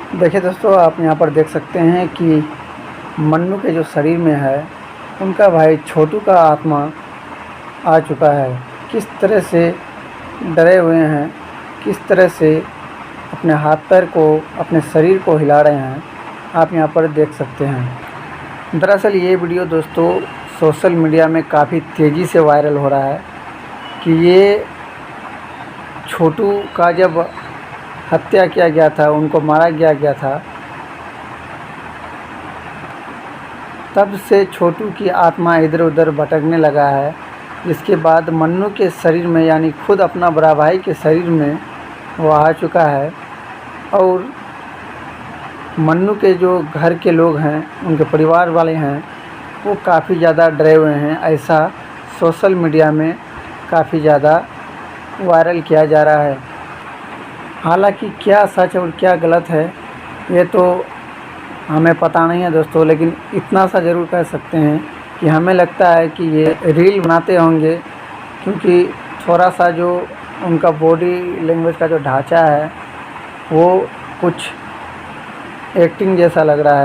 देखिए दोस्तों, आप यहाँ पर देख सकते हैं कि मन्नू के जो शरीर में है उनका भाई छोटू का आत्मा आ चुका है। किस तरह से डरे हुए हैं, किस तरह से अपने हाथ पैर को, अपने शरीर को हिला रहे हैं, आप यहाँ पर देख सकते हैं। दरअसल ये वीडियो दोस्तों सोशल मीडिया में काफ़ी तेज़ी से वायरल हो रहा है कि ये छोटू का जब हत्या किया गया था, उनको मारा गया था, तब से छोटू की आत्मा इधर उधर भटकने लगा है। जिसके बाद मन्नू के शरीर में, यानी खुद अपना बड़ा भाई के शरीर में वो आ चुका है। और मन्नू के जो घर के लोग हैं, उनके परिवार वाले हैं, वो काफ़ी ज़्यादा डरे हुए हैं। ऐसा सोशल मीडिया में काफ़ी ज़्यादा वायरल किया जा रहा है। हालांकि क्या सच और क्या गलत है ये तो हमें पता नहीं है दोस्तों, लेकिन इतना सा ज़रूर कह सकते हैं कि हमें लगता है कि ये रील बनाते होंगे, क्योंकि थोड़ा सा जो उनका बॉडी लैंग्वेज का जो ढांचा है वो कुछ एक्टिंग जैसा लग रहा है।